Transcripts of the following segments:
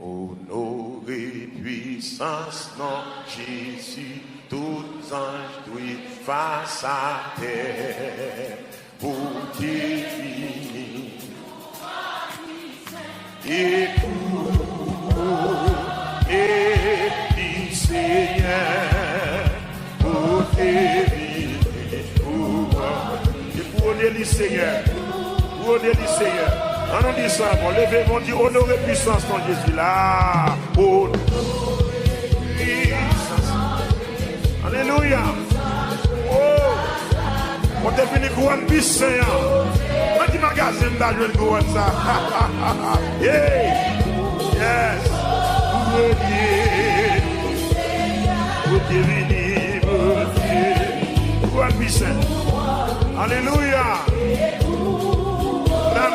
Honoré puissance, non, Jésus, tout ange doit face à terre pour définir. Et puis Seigneur, pour définir. Et pour honorer le Seigneur, pour honorer le Seigneur. On nous dit ça, bon, levez, on dit honorer puissance dans Jésus là. Honorer puissance. Alléluia. Oh, on est venu pour un puissant. On dit magasin d'argent pour ça. Yeah. Yes. Pour Dieu venu, pour un puissant. Alléluia.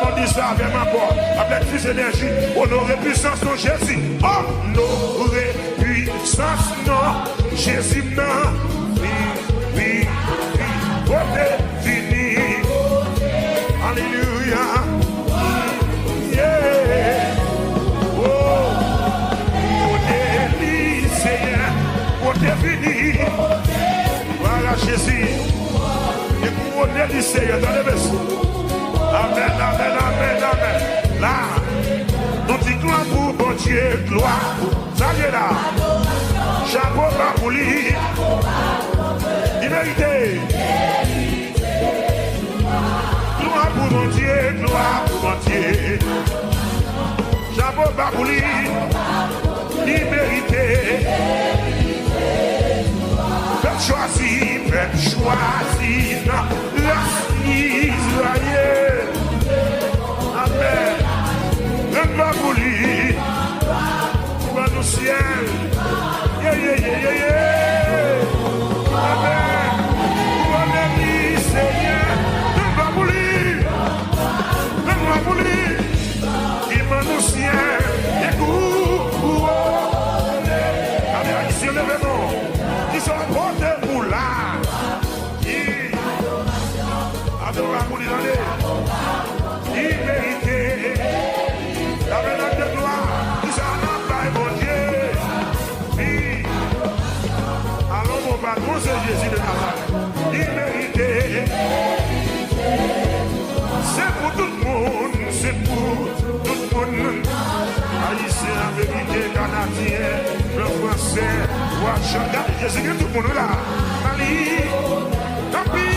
On dit ça avec ma voix, avec plus d'énergie. Honorer puissance non Jésus. Honorer puissance non Jésus. Non. Oui, oui, oui. Côté fini. Alléluia. Yeah. Oh. Côté lycéen. Côté fini. Voilà Jésus. Et pour honorer lycéen dans les vaisseaux. Amen, amen, amen, amen. Là, nous disons gloire pour bon Dieu, gloire. Ça y est là. Chapeau bas pour lui. Vérité. Gloire pour bon Dieu, gloire pour bon Dieu. Chapeau bas pour lui. Liberté. Faites choisir la Israël. Amen. Même pas pour lui. Pour nous ciel. Yeah, yeah, yeah, yeah, yeah. Amen. Pour les Seigneur. Même pas pour lui. Même pas pour lui. Il m'a nous ciel. Écoute. Amen. Ici, levez-nous. Ils sont portés pour là. Adorons pour les années. Liberté. La venante de gloire. Nous allons par mon Dieu. Oui. Allons mon patron, c'est Jésus de Nazareth. Liberté. C'est pour tout le monde. C'est pour tout le monde. Haïtien, vérité, canadien, le français, Ouachanda. Jésus vient tout le monde là. Mali. Capi.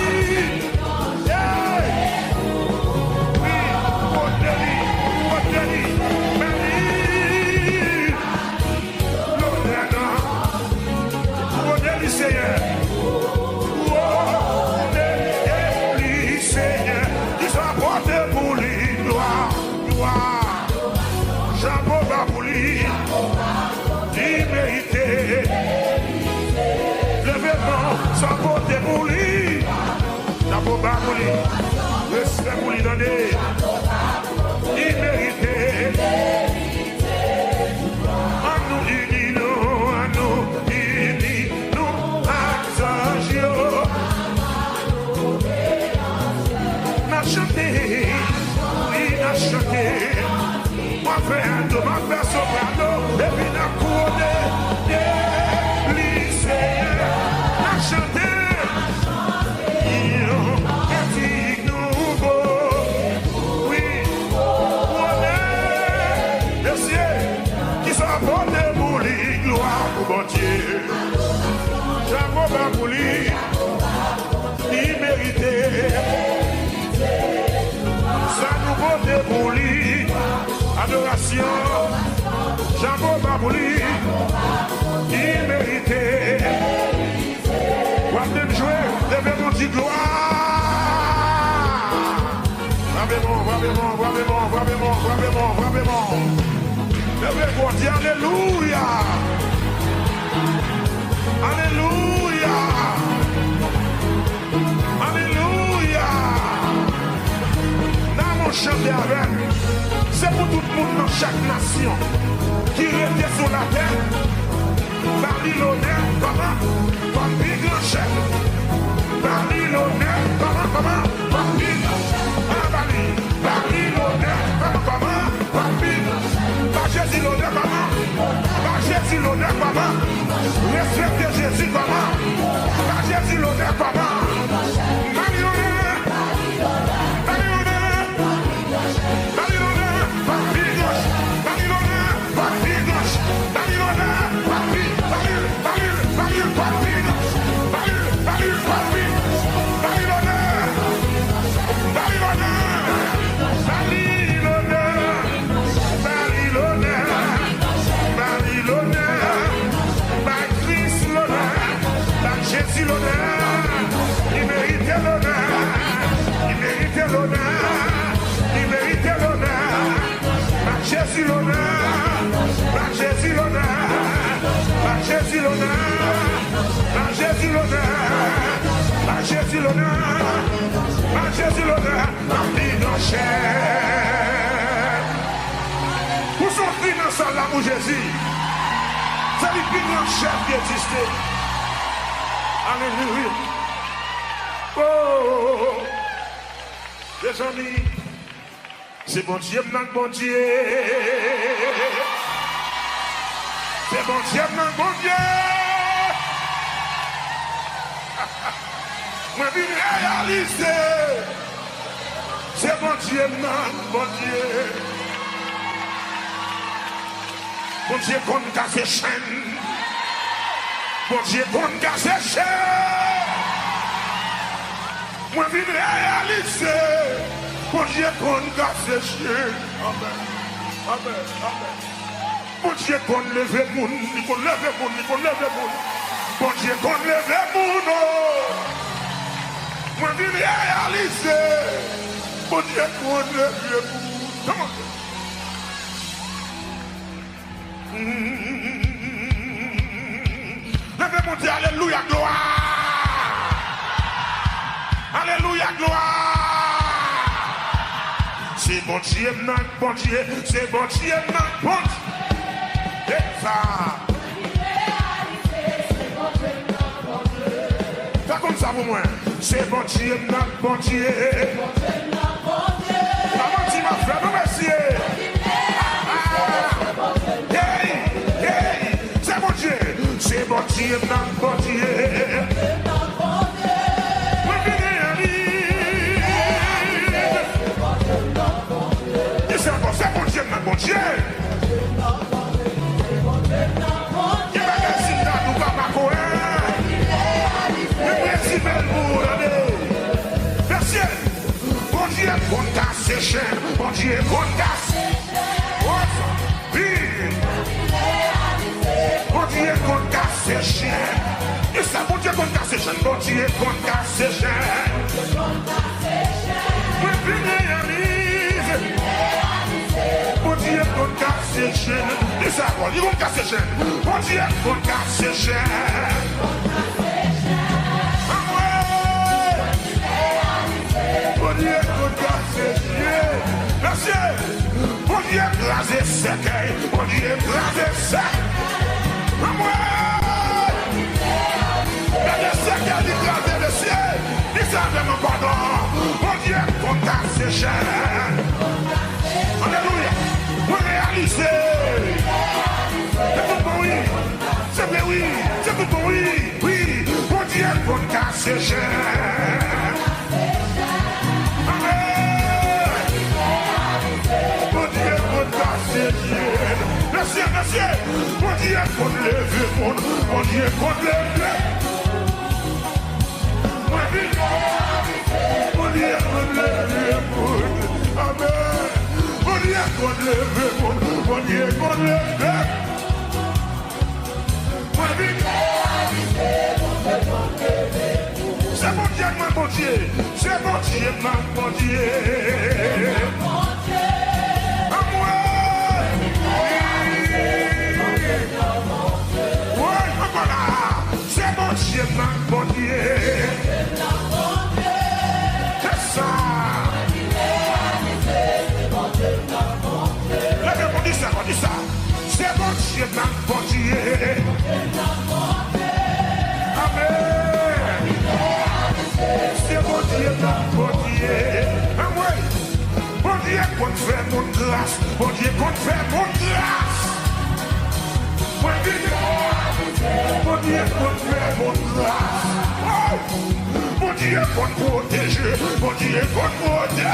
Seigneur, Seigneur, ils sont apportés pour lui, gloire, gloire, chapeau bas pour lui, liberté, le vêtement sont apportés pour lui, chapeau bas pour lui, respect pour lui donner, liberté, à nous unis, à nous unis. Chanter, oui, à chanter. Moi, faire, ma faire soprano, et puis la couronne, lycéen, à chanter. Il est nouveau, oui, on est les cieux qui sont apportés pour lui, gloire pour bon Dieu. J'aime pas pour lui, liberté. Ça nous vote pour lui, adoration, j'avoue pas pour lui, immérité. Quand même jouer, devez-nous dire gloire. Vraiment. Devez-vous dire alléluia. Alléluia. Alléluia. Chanter avec, c'est pour tout le monde dans chaque nation qui était sur la terre. Babylonais, comment? Comme big grand chef. Babylonais, comment? Comme big Babylonais, comment? Comme big. Pas Jésus, comment? Jésus l'honneur, papa. Respectez Jésus, papa. Pas Jésus l'honneur, papa. Marie-honneur. Marie-honneur. Marie-honneur. Papi gauche. Marie-honneur. Papi gauche. Marie-honneur. Papi. Papi gauche. Papi. Marie-honneur. Jésus l'honneur, il méritait l'honneur, il méritait l'honneur, il méritait l'honneur. Par Jésus l'honneur, par Jésus l'honneur, par Jésus l'honneur, par Jésus l'honneur, par Jésus l'honneur, par Jésus l'honneur, par Bigan cher. Où sont les dans là pour Jésus? C'est le plus grand chef qui existait. Alléluia. Oh, les amis, c'est bon Dieu, non bon Dieu. C'est bon Dieu, non bon Dieu. Moi, je viens réaliser. C'est bon Dieu, non bon Dieu. Bon Dieu, qu'on casse les chaînes. Bon Dieu, qu'on casse les chaînes. Moi, je viens réaliser. Bon Dieu, qu'on casse les chaînes. Amen. Amen. Amen. Bon Dieu, qu'on lève le monde. Qu'on lève le monde. Qu'on lève le monde. Bon Dieu, qu'on lève le monde. Moi, je viens réaliser. Bon Dieu, qu'on lève le monde. Levez mon Dieu, alléluia, gloire. Alléluia, gloire. C'est bon Dieu, non, bon Dieu. C'est bon Dieu, non, bon Dieu. Et ça. Fais comme ça pour moi. C'est bon Dieu, non, bon Dieu. Maman, tu m'as fait, non, merci. C'est bon Dieu, non, bon Dieu. C'est bon Dieu, non, bon Dieu. Il va réussir dans tout papa coin. Il réussit belle pour l'année. Merci. Bon Dieu, qu'on casse ses chaînes. Bon Dieu, qu'on casse. Bon Dieu, qu'on casse ses chaînes. Et ça, bon Dieu, qu'on casse ses chaînes. Bon Dieu, qu'on casse ses chaînes. Bon Dieu, qu'on casse ses chaînes. Et ça, bon Dieu, qu'on casse ses chaînes. Bon Dieu, qu'on casse ses chaînes. Bon Dieu, qu'on casse ses chaînes. Merci. Bon Dieu, écrasé sec. Bon Dieu, écrasé sec. Il y a des secs qui ont écrasé le ciel. Ils savent mon pardon. Bon Dieu, qu'on casse ses chaînes. Alléluia. Vous réalisez. C'est tout bon, oui. C'est vrai, oui. C'est tout bon, oui. Oui. Bon Dieu, qu'on casse ses chaînes. Amen. Bon Dieu, qu'on casse ses chaînes. Merci, merci. Bon Dieu, qu'on lève le monde. Bon Dieu, qu'on lève le monde. Bon Dieu, qu'on lève le monde. Amen. Bon Dieu, qu'on lève le monde. Bon Dieu, qu'on lève le monde. C'est bon Dieu, mon Dieu. C'est bon Dieu, mon Dieu. C'est mon Dieu, mon Dieu. C'est ça. Lève-moi, dis ça, dis ça. C'est mon Dieu, mon Dieu. Amen. C'est mon Dieu, mon Dieu. Amen. Bon Dieu, qu'on fait mon grâce. Bon Dieu, qu'on fait mon grâce. Bon Dieu, Dieu pour protéger, mon Dieu pour protéger.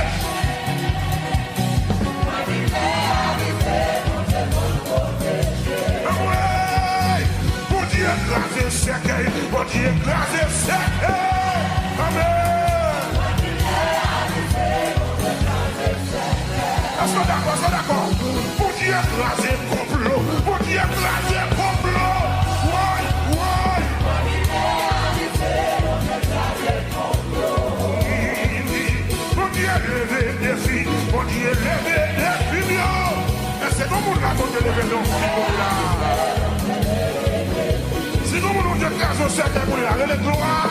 Mon Dieu écrasé cercueil, mon Dieu écrasé cercueil. Amen. Est-ce que d'accord? Mon Dieu écrasé complot, mon Dieu écrasé complot. Ouais. Mon Dieu levé des filles, mon Dieu levé des filles. C'est comme on raconte les événements là. C'est comme on dit que on sait que là, le gloire.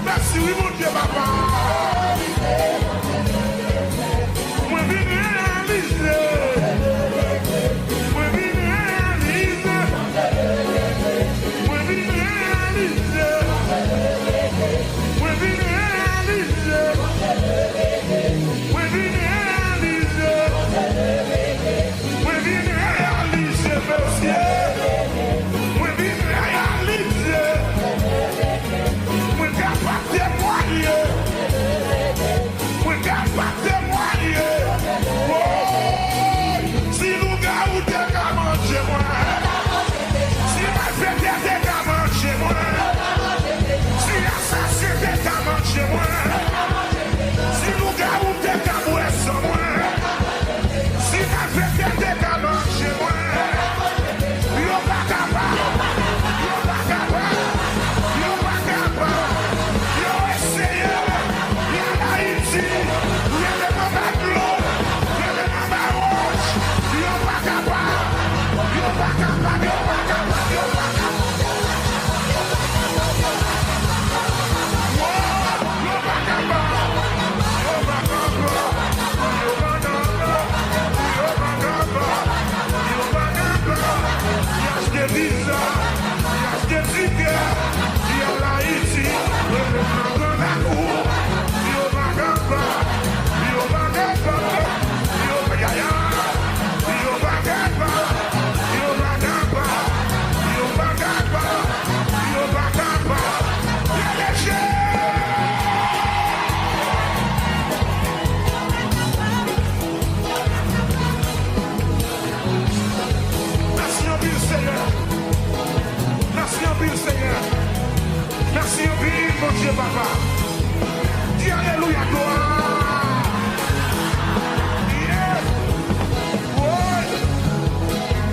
Merci oui mon Dieu papa. Moi venu réaliser. Moi venu réaliser. Moi venu réaliser. Moi venu réaliser. Papa, dis alléluia, gloire. Yeah. Ouais.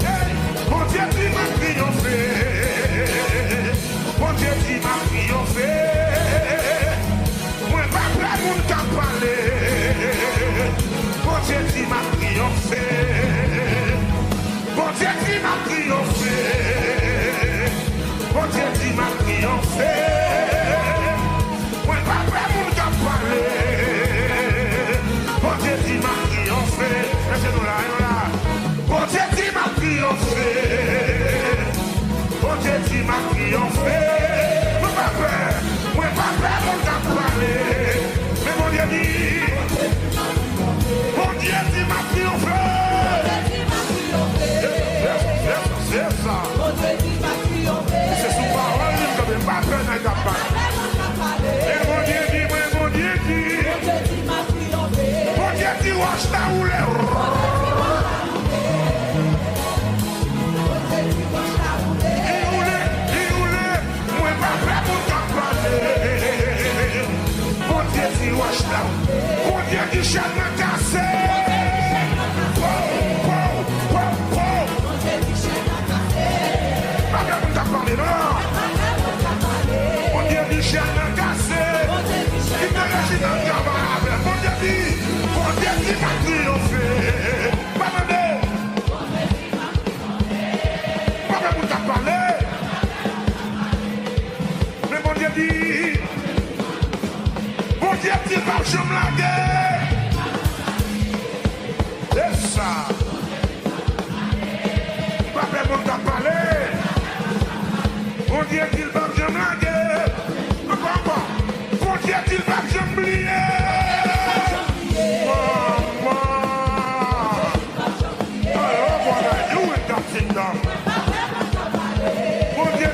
Hey. Mon Dieu, tu m'as triomphé. Mon Dieu, tu m'as triomphé. Moi, pas prêt pour t'en parler. Mon Dieu, tu m'as triomphé. Mon Dieu, tu m'as triomphé. Mon Dieu, tu m'as triomphé. Bon Dieu, tu m'as triomphé. Laissez-nous là. Bon Dieu, tu m'as triomphé. Bon Dieu, tu m'as triomphé. Moi pas peur, moi pas peur pour t'en parler. Mais mon Dieu dit, bon Dieu, tu m'as triomphé. C'est ça. C'est sous parole, je ne peux pas faire un capable. Et mon Dieu dit, mon Dieu dit, mon Dieu dit, wash ta roule. Il roule, moi pas prêt pour t'en parler. Mon Dieu dit, wash ta roule. Mon Dieu dit, chien m'a cassé. Pas prêt pour t'en parler, non. Mon Dieu dit, chien m'a cassé. Il te laisse dans le gabarit. Mon Dieu dit, m'a triomphé. Pas demandé. Pas prêt pour t'en parler. Mais mon Dieu dit, mon Dieu dit, pas je me la guerre. C'est ça. Pas prêt pour t'en parler. Mon Dieu dit, pas je me la guerre. Mon Dieu dit, pas je me oublier. Mon Dieu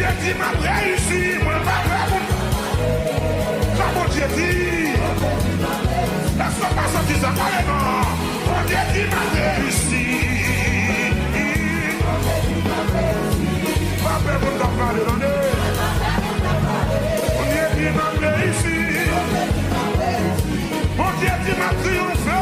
Dieu dit m'a réussi, moi pas prêt pour. Ça mon Dieu dit. Est-ce qu'on pas sorti ça carrément? Mon Dieu dit m'a réussi. Pas prêt pour t'en parler dans le. Mon Dieu dit m'a réussi. Mon Dieu dit m'a triomphé.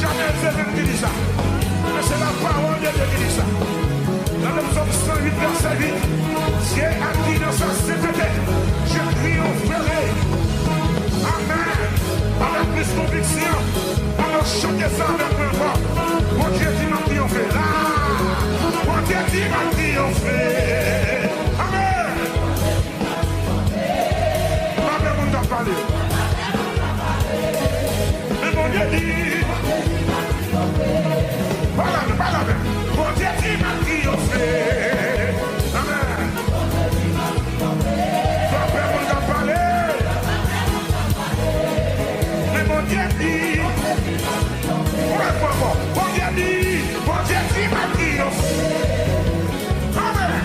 Jamais c'est même qui dit ça. Mais c'est la parole de Dieu qui dit ça. Dans le psaume 108, verset 8, Dieu a dit dans sa sainteté, je triompherai. Amen. Avec plus conviction, on a chanté ça avec un corps. Mon Dieu dit m'a triomphé. Là, mon Dieu dit m'a triomphé. Amen. Pas de monde à parler. Mais mon Dieu dit. Parle, mon Dieu dit m'a triomphé. Amen. Papa, mon Dieu parler. Mais mon Dieu dit. Mon Dieu dit m'a triomphé. Amen.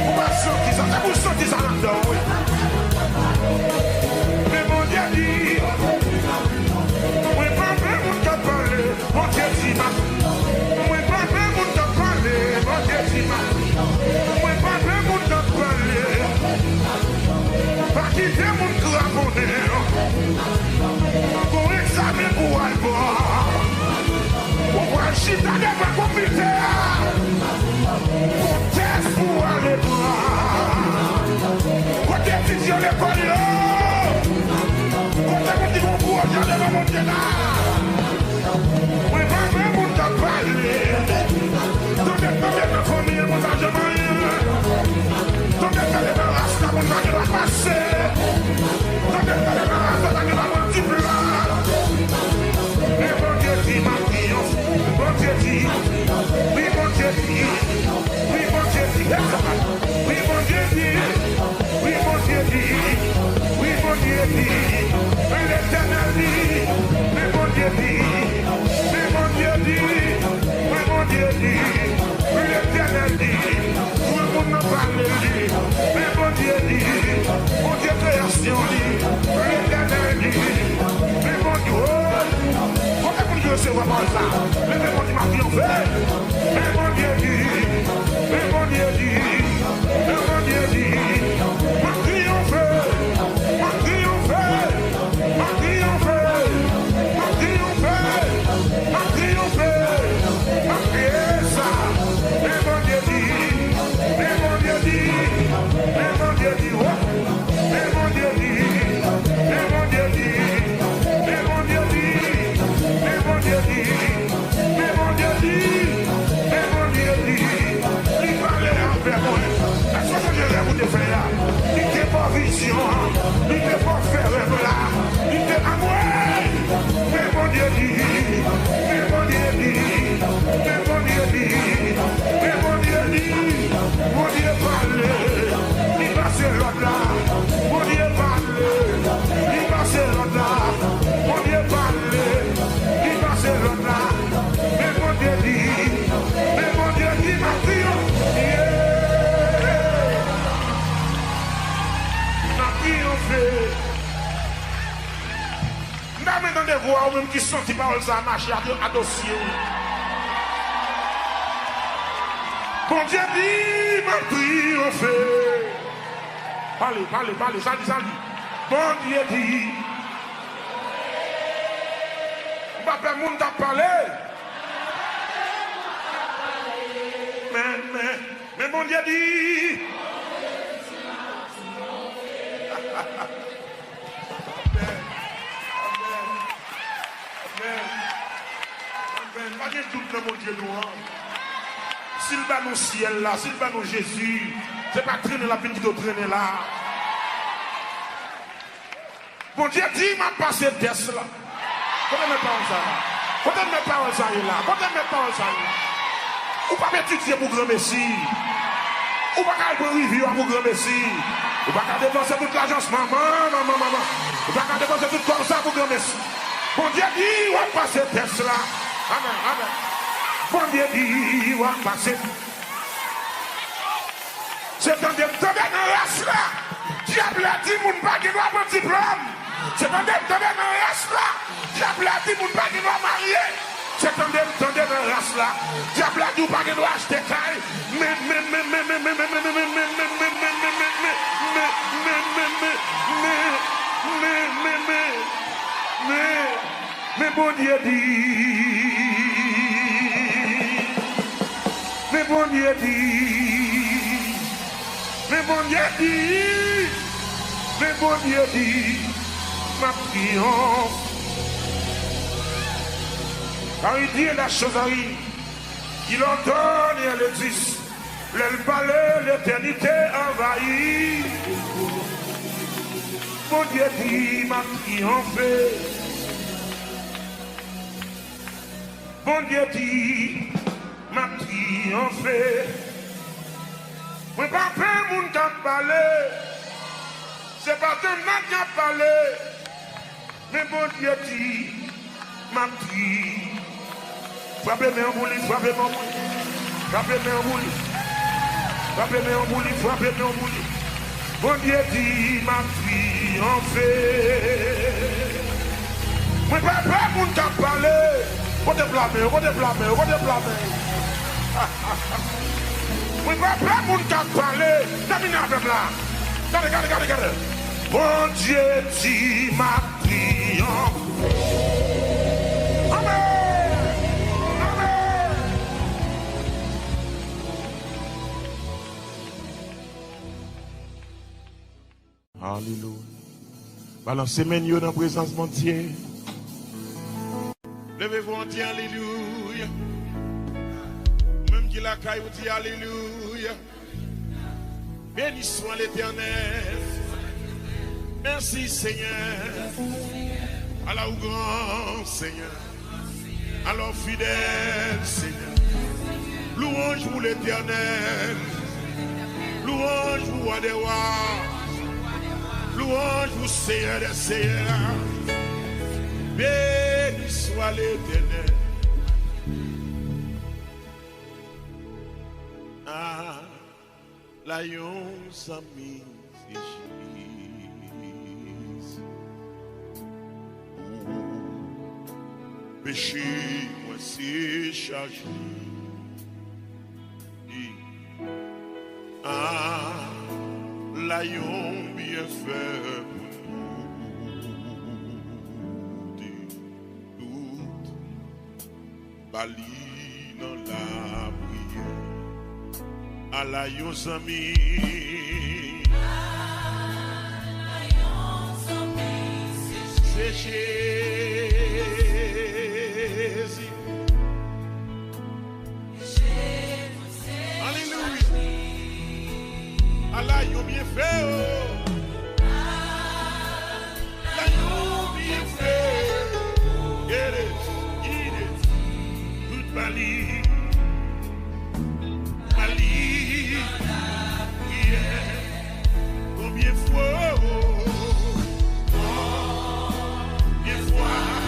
On va sortir ça, vous sortir ça là-dedans, oui. Mais mon Dieu dit. Mon Dieu dit ma, moi pas faire mon temps parler. Mon Dieu dit ma, moi pas faire mon temps parler. Pas quitter mon craponné. Pour examiner pour aller voir. Pour voir chita de ma comité. Pour test pour aller voir. Côté étudiant l'école. Côté mon petit concours, j'allais pas monter là. Oui, pas même pour t'en parler. Tout est dans ma famille, mon argent. Tout est dans ma race, mon argent va passer. Tout est dans ma race, mon argent va multiplier. Et mon Dieu dit ma triomphe. Mon Dieu dit. Oui, mon Dieu dit. Oui, mon Dieu dit. Oui, mon Dieu dit. Oui, mon Dieu dit. Oui, mon Dieu dit. L'Éternel dit. Mais mon Dieu dit. Mais mon Dieu dit, mais mon Dieu dit, l'Éternel dit, tout le monde n'a pas dit, mais mon Dieu dit, mon Dieu création dit, l'Éternel dit, mais mon Dieu, comment est-ce que je vois ça? Mais mon Dieu m'a triomphé, mais mon Dieu dit, mais mon Dieu dit, mais mon Dieu dit, m'a triomphé, m'a triomphé, m'a triomphé, m'a triomphé. M'a triomphé, m'a crié ça. Mais mon Dieu dit, mais mon Dieu dit, mais mon Dieu dit, oh. Mais mon Dieu dit, mais mon Dieu dit, mais mon Dieu dit, mais mon Dieu dit, mais mon Dieu dit, mais mon Dieu dit, il parlait avec moi. Est-ce que je vais vous défaire là? Il n'était pas vision, il n'était pas faire là, il était à moi. Mais mon Dieu dit, mais mon Dieu dit, mais mon Dieu dit, mais mon Dieu dit, mon Dieu parle, il va se l'autre là, mon Dieu parle, il va se l'autre là, mon Dieu parle, il va se l'autre là, mais mon Dieu dit, ma triomphé, ma triomphé. Maintenant des voix ou même qui sont qui parlent ça marcher à dossier. Bon Dieu dit m'a triomphé. Parlez, ça dit. Bon Dieu dit. Papa monde t'a parlé. Mais bon Dieu dit. Pas de doute dans mon Dieu noir. S'il va nous ciel là, s'il va nous Jésus, c'est pas traîner la vie qui doit traîner là. Mon Dieu dit, m'a passé test là. Côté mes paroles ça là. Côté mes paroles ça là. Côté mes paroles ça là. Ou pas étudier pour grand messie. Ou pas aller pour review pour grand messie. Ou pas dépenser toute l'agence maman. Ou pas dépenser tout comme ça pour grand messie. Bon Dieu dit, on va passer test là. Amen. Bon Dieu dit, on va passer. C'est dans des races là. Diable a dit, mon pas qui doit prendre diplôme. C'est dans des races là. Diable a dit, mon pas qui doit marier. C'est dans des races là. Diable a dit, mon pas qui doit acheter caille. Mais bon Dieu dit, mais bon Dieu dit, mais bon Dieu dit, mais bon Dieu dit, ma triomphe. Car il dit la chose arrive, il ordonne et elle existe, le palais, l'éternité envahit. Bon Dieu dit, ma triomphe. Bon Dieu dit, m'a triomphé. Moi, pas peur, mon qui a parlé. C'est pas de moi qui a parlé. Mais bon Dieu dit, m'a triomphé. Frappez-moi en bouli, frappez-moi en bouli. Frappez-moi en bouli. Frappez-moi en bouli, frappez-moi en bouli. Bon Dieu dit, m'a triomphé. Moi, pas peur, mon qui a parlé. On te blâmer. Oui, pas plein de monde qui a parlé. Terminez avec là. Regardez. Bon Dieu dit ma triomphe. Amen. Alléluia. Balancez mes yeux dans la présence de mon Dieu. Levez-vous en disant alléluia. Même qui la caille vous dit alléluia. Béni soit l'Éternel. Merci Seigneur. Alors grand Seigneur. Alors fidèle Seigneur. Louange pour l'Éternel. Louange pour roi des rois. Louange pour Seigneur des seigneurs. Béni soit l'Éternel. Ah, la yon zami Jésus. Péché, moi c'est chargé. Ah, la yon bien fait. Bali dans la prière. À la yon ami. C'est Jésus. Alléluia. À la yon bien fait. La yon bien fait. Get it. Bali, yeah. Combien fois, yes, combien,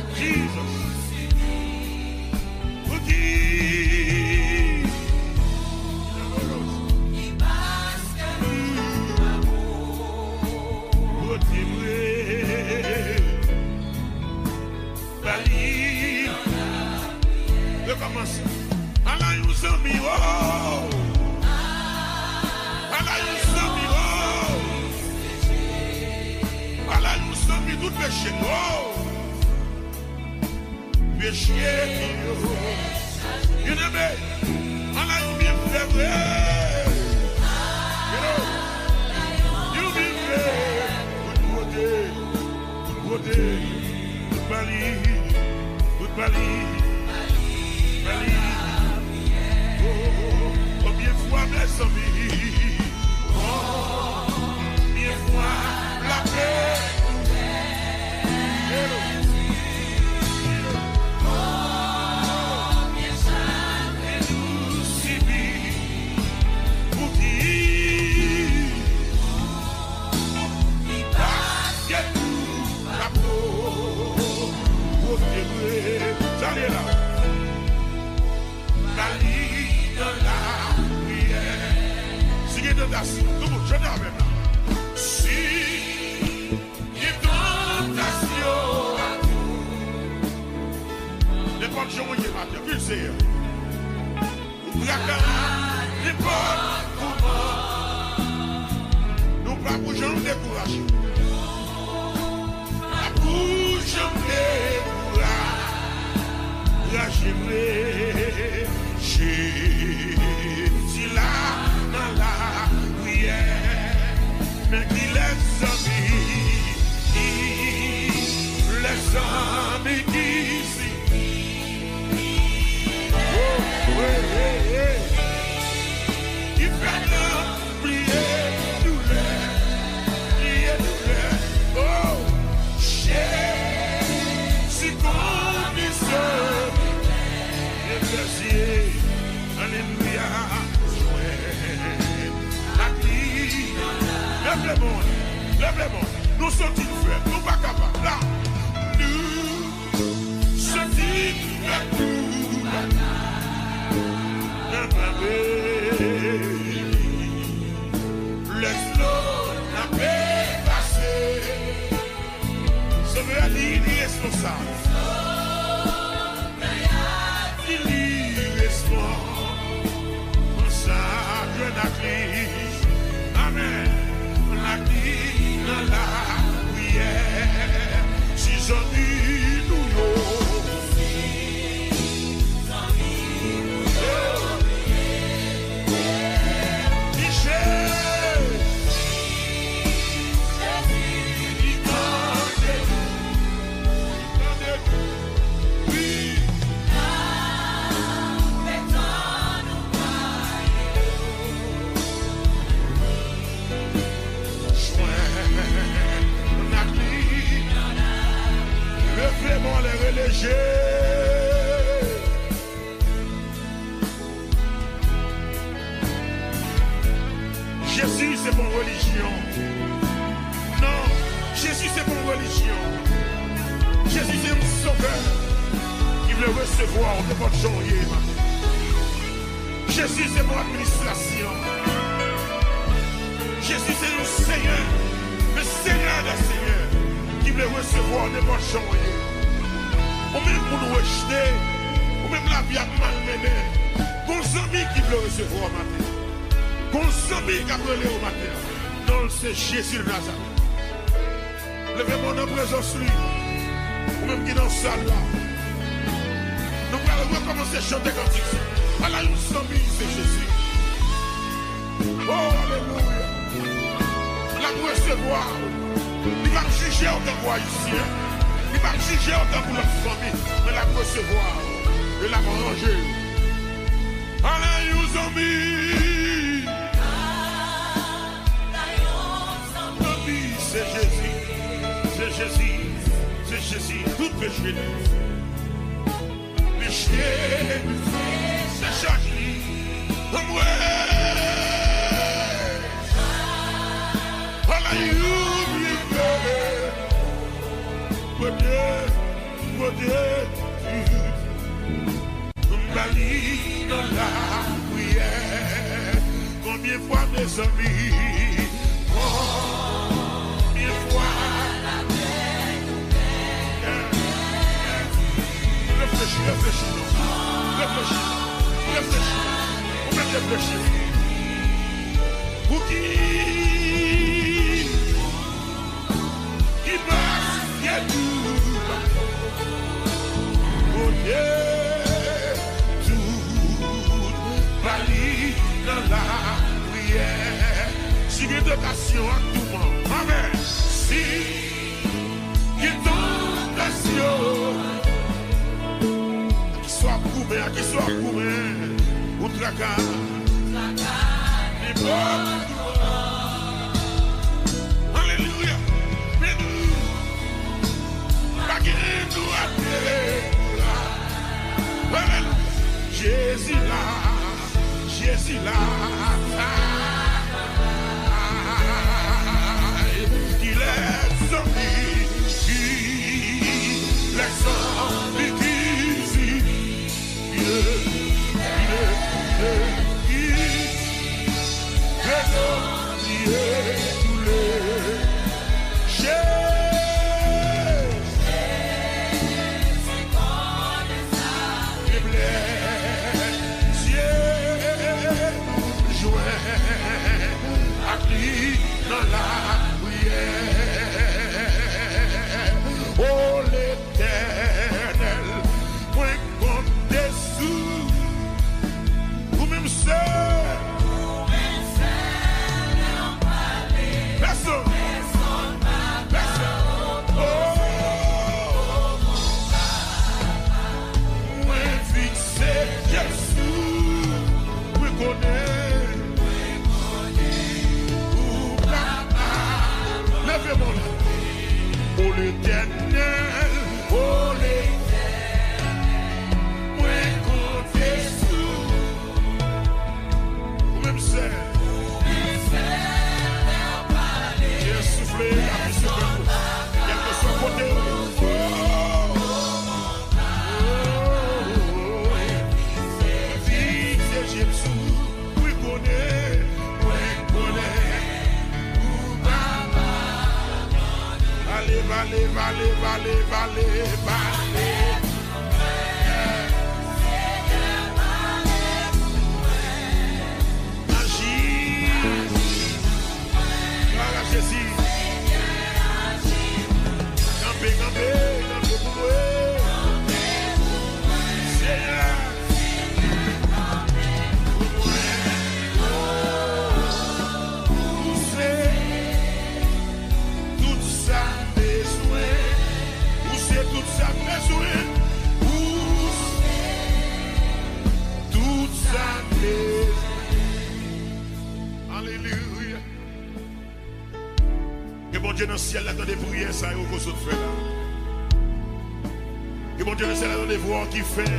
Jesus, commence. Allah nous a mis, oh. Allah nous a mis, oh. Allah nous a mis tout péché, oh. Péché, oh. You know me? Allah nous bien fait vrai. You know? You bien fait. Good beauté. Good Bali. Good Bali. Combien de fois mes amis tentation. Tout le monde, je n'ai avec là. Si il tentation à tout. N'importe qui est matin, puis c'est. N'importe comment. Nous ne pouvons jamais décourager. Nous jamais décourager. Jésus là dans la prière, mais qui les amis qui ici. Il fait la prière, douleur, oh, Jésus connaisseur, et plaisir, alléluia, lève le monde, nous sommes faits, nous pas capables, là, nous sommes faits, laisse-le la paix passer, ce veut dire irresponsable, il est irresponsable, ça, Dieu n'a Christ, amen. La vie dans la prière, si j'en dis nous, Jésus, c'est mon religion. Non, Jésus, c'est mon religion. Jésus, c'est mon sauveur qui veut recevoir de votre journée. Jésus, c'est mon administration. Jésus, c'est le Seigneur, le Seigneur des Seigneurs qui veut recevoir de votre journée. Ou même pour nous rejeter, ou même la vie a malmené. Bon ami qui veut recevoir matin. Bon ami qui a brûlé au matin. Non, c'est Jésus de Nazareth. Levez-moi dans la présence lui. Ou même qui est dans la salle là. Nous allons recommencer à chanter comme ça. Allah, nous sommes c'est Jésus. Oh, alléluia. La recevoir. Il va juger autant que haïtien. Il va juger autant pour notre famille, mais la recevoir, et la manger. Allez, nous amis. C'est Jésus, c'est Jésus, c'est Jésus, tout péché. Péché, c'est Jésus. Dans la prière, combien de fois mes amis, combien de fois la paix nous perd. Réfléchis, réfléchis, on peut réfléchir. Pour qui passe, qui est tout, oh Dieu. Dans la prière, si il y a tentation à tout moment, amen. Si il y a tentation, qui soit couvert, ou tracas, alléluia, mais nous, pas qu'il nous a fait, Jésus là. Jésus là, qui laisse qui Matli dans la prière. Oh l'Éternel, point compte sous. Vous-même seul. Personne. Oh l'Éternel, oh l'Éternel, moi compte sous. Ou même seul, j'ai soufflé la vie sur le monde, quel que soit côté. Valer. Voilà Jésus. Campé pour moi. Seigneur. Tout ça besoin, tout ça besoin. Alléluia. Que bon Dieu dans le ciel là dans des prières ça au cause de fait là. Que bon Dieu dans le ciel là dans des voix qui fait.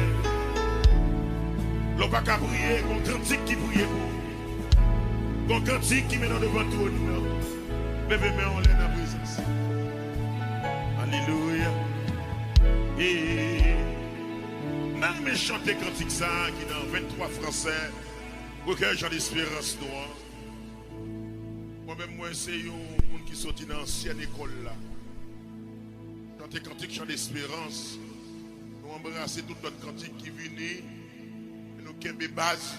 L'on pas qu'à prier, qu'on cantique qui prie pour. Qu'on cantique qui met dans devant tout. Levez main en l'air dans la présence. Alléluia. Et même chanter cantique ça qui dans 23 français recueil Jean d'espérance noire. Moi-même moi c'est un monde qui sorti dans l'ancienne école là. Chanter cantique Jean d'espérance. Nous embrasser toute notre cantique qui vient et nous kembe base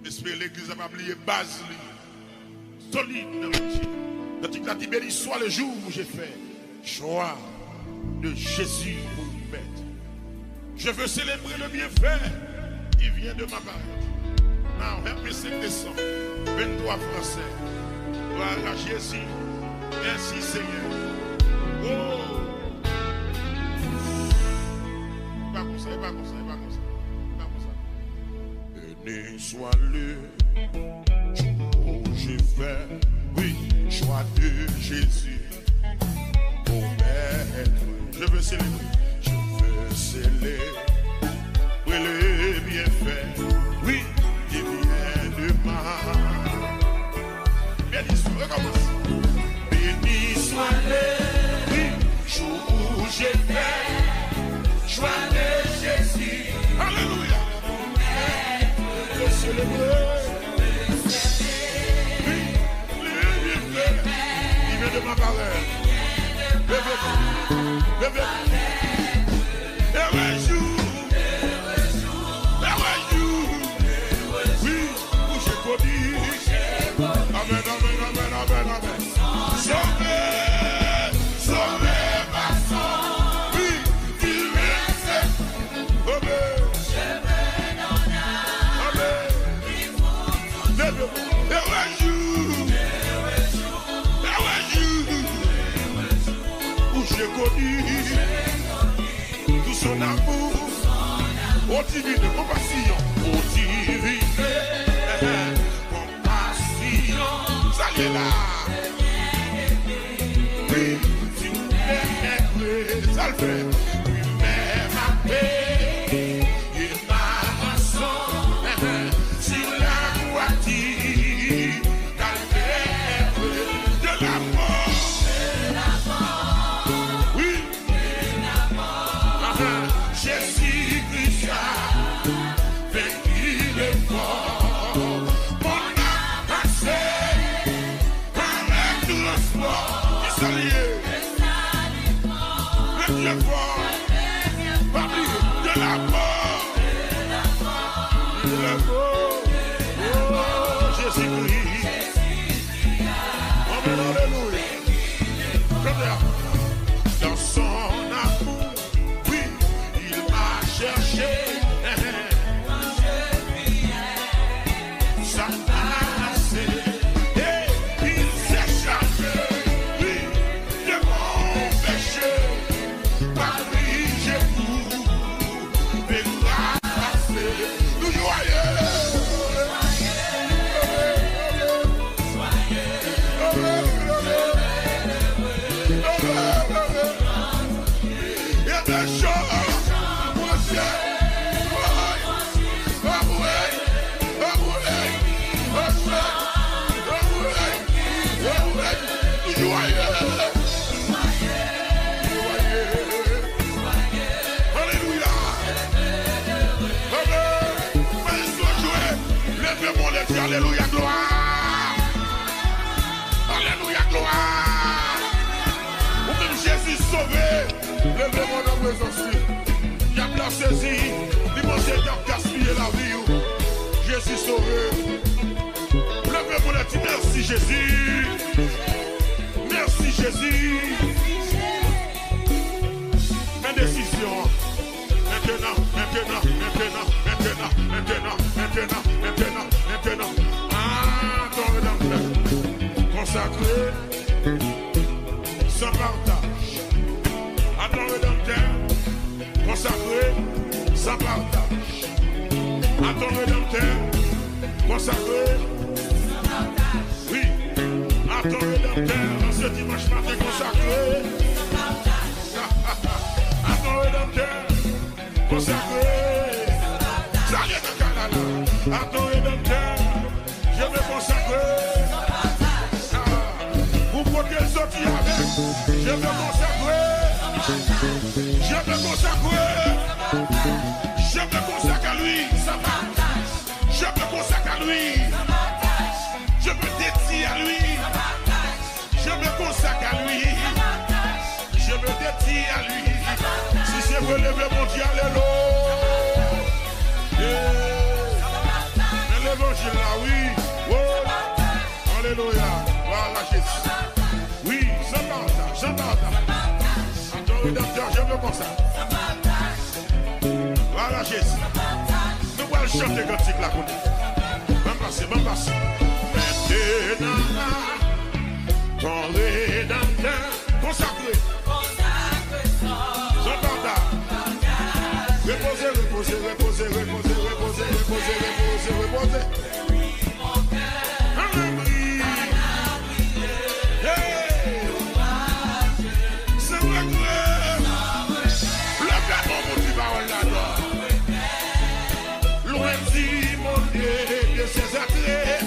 nous. Espérer l'église a pas oublié base solide dans le Dieu. Cantique là dit béni soit le jour où j'ai fait choix de Jésus pour nous mettre. Je veux célébrer le bienfait qui vient de m'apparaître. Now, help me sing this song. 23 français. Gloire à Jésus. Merci Seigneur. Oh! Pas comme ça, pas comme ça, pas comme ça. Pas comme ça. Béni soit le jour où j'ai fait, oui, choix de Jésus. Je veux célébrer, oui, le bienfait, oui, qui vient de ma. Béni soit, recommence. Béni soit le, oui, jour où j'ai fait, choix de Jésus. Alléluia. Je célébrer, oui, le bienfait, qui vient de ma parole. Tout son amour, au divine compassion, au divine compassion, ça y est là. Oui, tu m'aimes, ça le fait. Oui, mais ma paix et ma rançon, sur la voiture, calvaire de la mort. Jésus-Christ a vaincu le mort. Mon âme passée avec tout le sport. Il s'allie. Le Dieu fort. Parmi de la mort. De la mort. Oh, Jésus-Christ. gloire. Alléluia, gloire. Ou même Jésus sauvé. Levez-moi dans la présence. Il y a de la saisie. L'immense de gaspiller la vie. Jésus sauvé. Levez-moi la dit merci Jésus. Merci Jésus. Mes décisions. Maintenant. Ah, ton rédempteur. Consacré. Sans partage. À ton rédempteur. Consacré. Sans partage. À ton rédempteur. Consacré. Sans partage. Oui. À ton rédempteur. En ce dimanche matin consacré. Sans partage. À ton rédempteur. Consacré, salut de Canada, à ton rédempteur, je me consacre. Vous portez le sorti avec, je me consacre. Je me consacre. Je me consacre à lui, je me consacre à lui. Je me dédie à lui. Je me consacre à lui. Je me dédie à lui. Si c'est relevé mon Dieu, alléluia. Mais l'évangile là, oui. Oh. Alléluia. Voilà Jésus. Oui, sans partage. En ton rédempteur, je me consacre. Voilà Jésus. Nous allons chanter cantique là. Même passé. Maintenant, ton rédempteur consacré. Reposez. C'est vrai que le père mon petit parole là-dedans. Loin dit mon Dieu de ses attraits.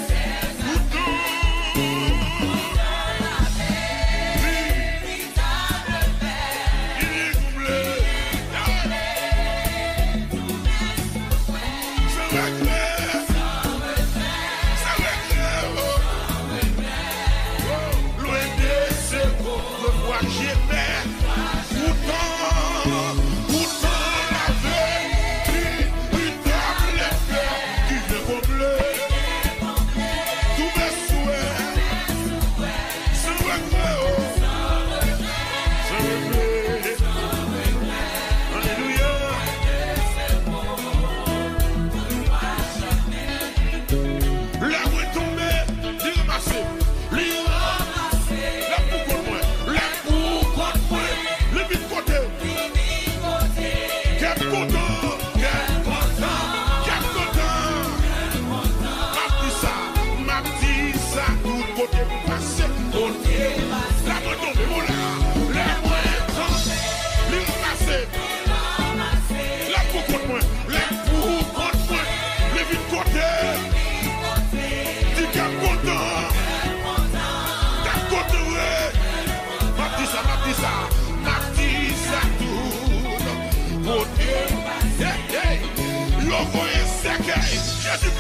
Jésus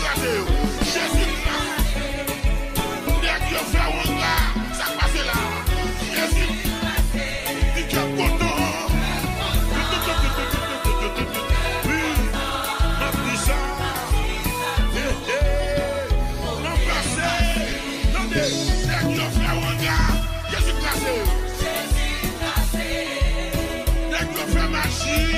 Jésus dès que je fais un là, ça passe là. Jésus, dit que content. Oui, ma petite ça. Non, passé. Non, dès que je fais un là, Jésus placé. Dès que je fais magie.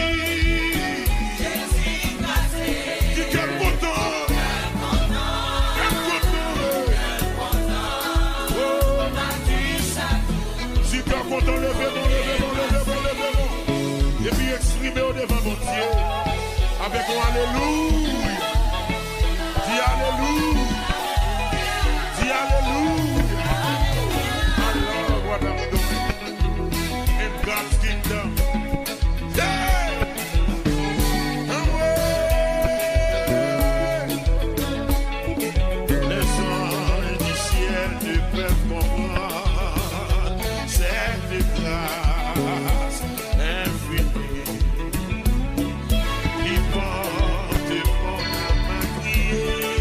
Et puis exprimer au devant mon Dieu avec un alléluia. Dis alléluia. Dis alléluia. Allah, what I'm doing in God's kingdom. Yeah. Les anges du ciel ne peuvent comprendre cette grâce infinie. Ils portent mon âme à crier.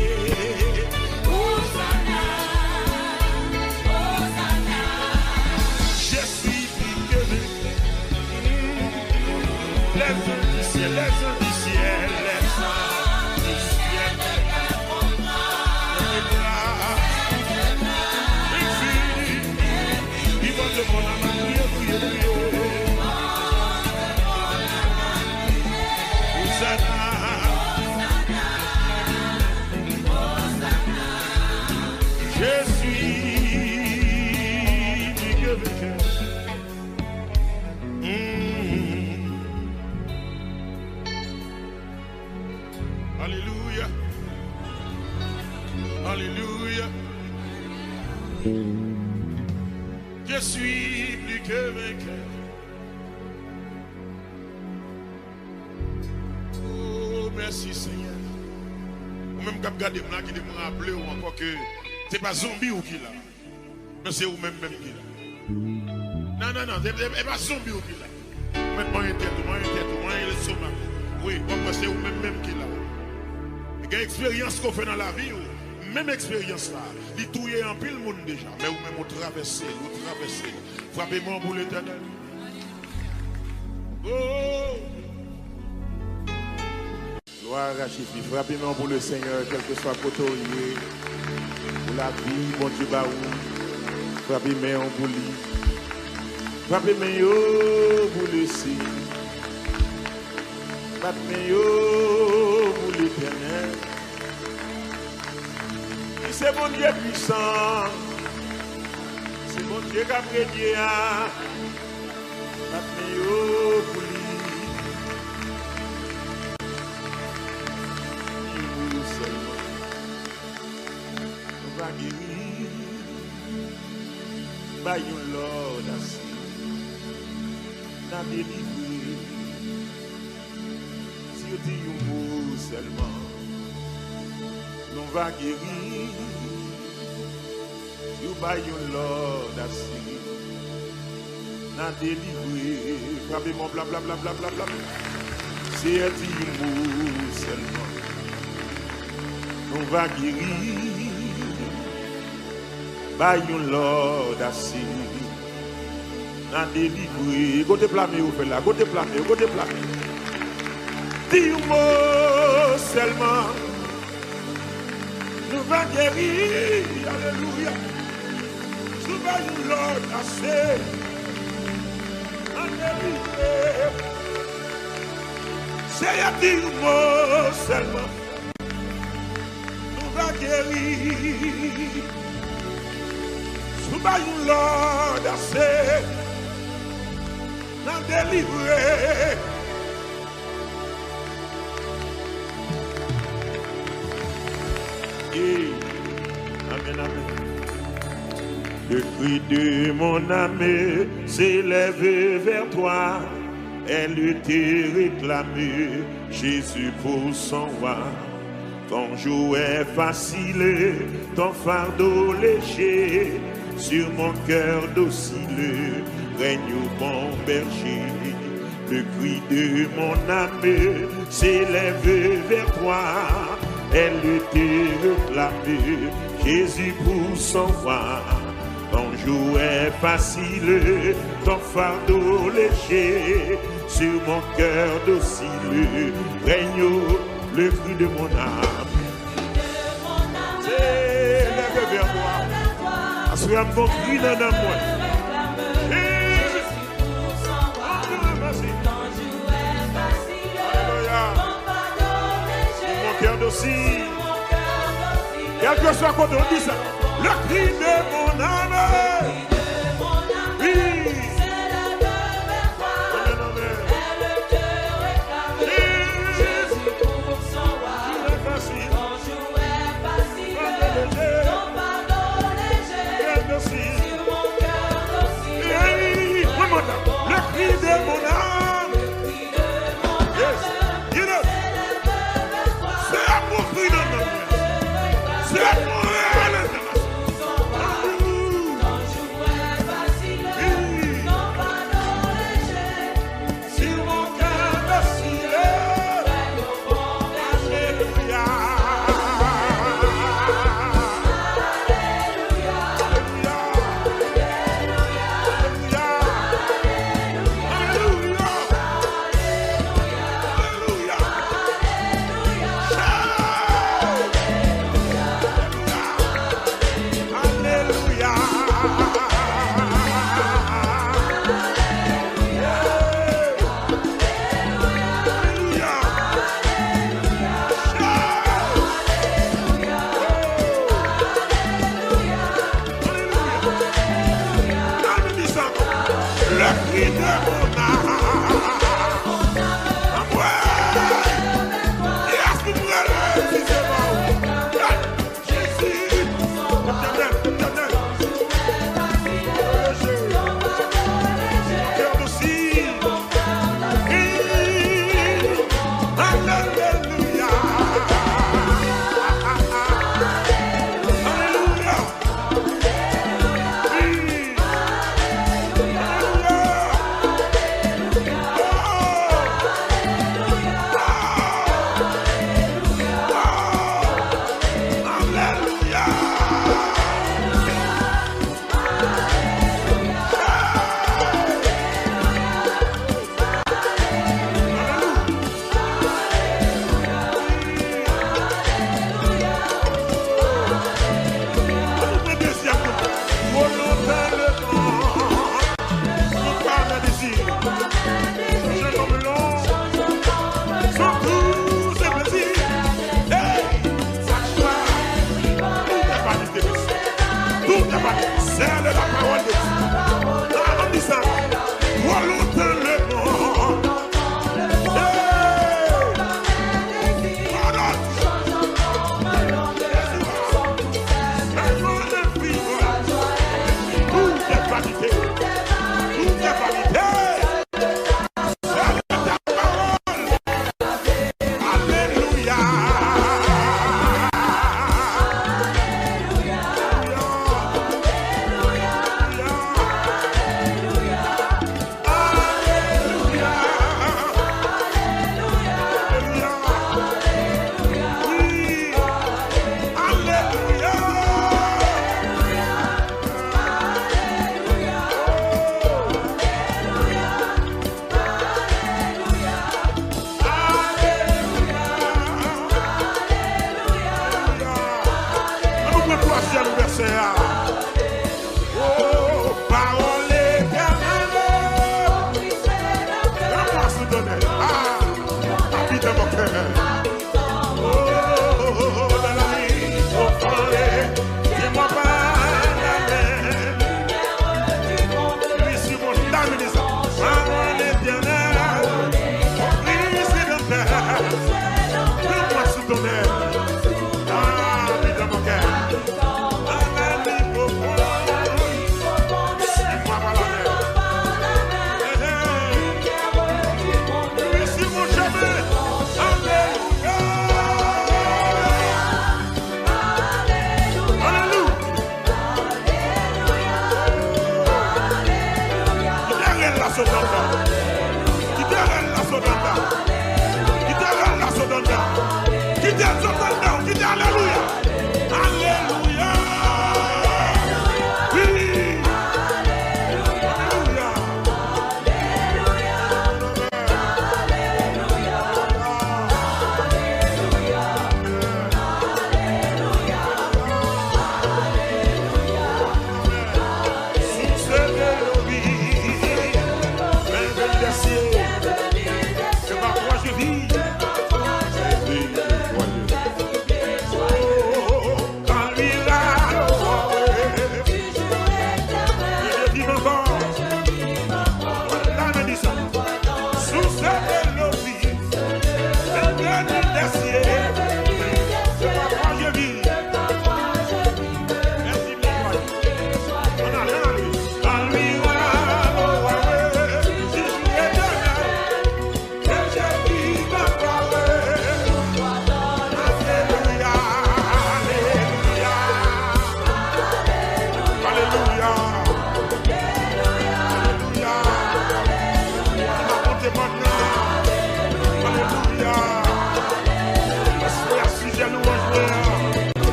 Alléluia. Je suis plus que vainqueur. Oh, merci Seigneur. Ou même quand regardez moi qui me rappelle ou encore que c'est pas zombie ou qui là. Mais c'est vous-même qui là. Non, non, non, c'est pas zombie ou qui là. Maintenant, il y a une tête, le sommet. Oui, c'est vous-même qui là. Il y a une expérience qu'on fait dans la vie. Même expérience là. Il touille en pile le monde déjà. Mais vous-même, vous traversez. Frappez-moi pour l'éternel. Oh! Gloire à Jésus. Frappez-moi pour le Seigneur, quel que soit le côté pour la vie, bon Dieu, baou. Frappez-moi pour lui. Frappez-moi pour le Seigneur. Frappez-moi pour l'éternel. C'est mon Dieu puissant. C'est mon Dieu qui a prêté à. Frappez-moi pour lui. Guérir, by your Lord, I see, n'a délivré, si on dit un mot seulement, nous va guérir, you by your Lord, I see, n'a délivré, frappez-moi, bla bla bla bla bla bla, si on dit un mot seulement, nous va guérir. By your Lord, I see. N'a délivré. Côté plamé, vous faites là. Côté plamé. Dis-moi seulement. Nous va guérir. Alléluia. By your Lord, I see. N'a délivré. C'est à dis-moi seulement. Nous va guérir. By you, Lord, I say, now deliver. Amen, amen. Le cri de mon âme s'élève vers toi. Elle te réclame, Jésus pour son roi. Ton joug est facile, ton fardeau léger. Sur mon cœur docile, règne au bon berger. Le cri de mon âme s'élève vers toi. Elle te réclame, Jésus pour son roi. Ton joug est facile, ton fardeau léger. Sur mon cœur docile, règne le cri de mon âme. S'élève vers toi. Assurez un bon cri dans la moi. Mon cœur docile. Quel que soit quand on dit ça, le cri de mon âme. Oui. Le cri de mon âme. Yes. You know. C'est à mon cri de mon âme. C'est à mon C'est de la parole de Dieu. On dit ça. Trop longtemps le monde.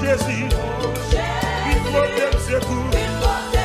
Jésus, il faut que c'est tout.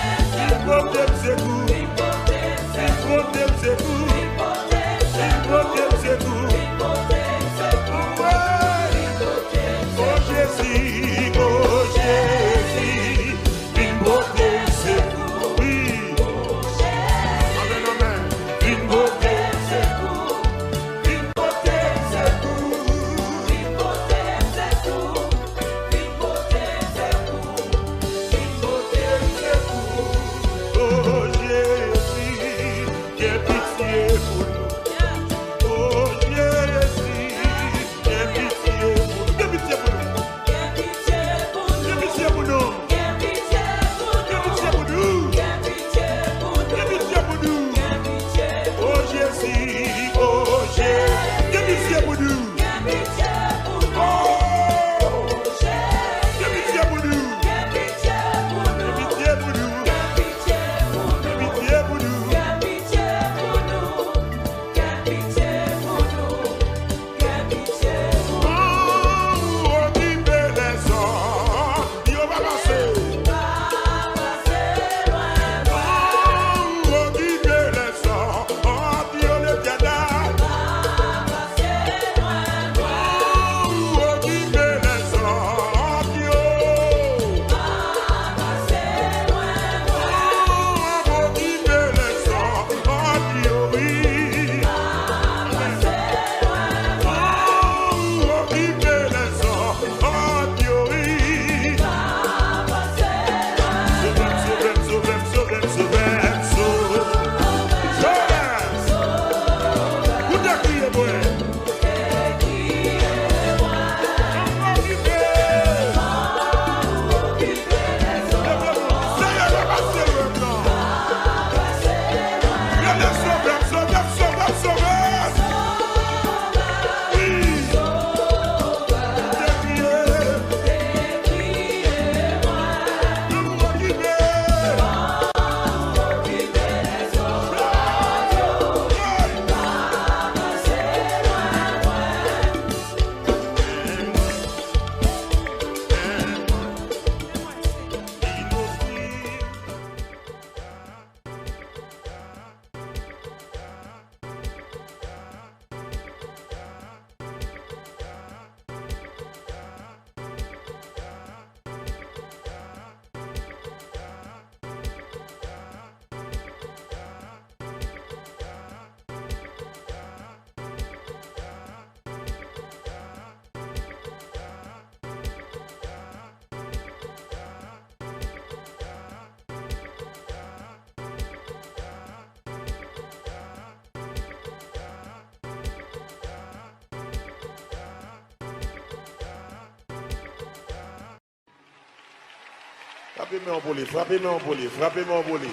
Frappez-moi pour lui, frappez-moi pour lui, frappez-moi pour lui.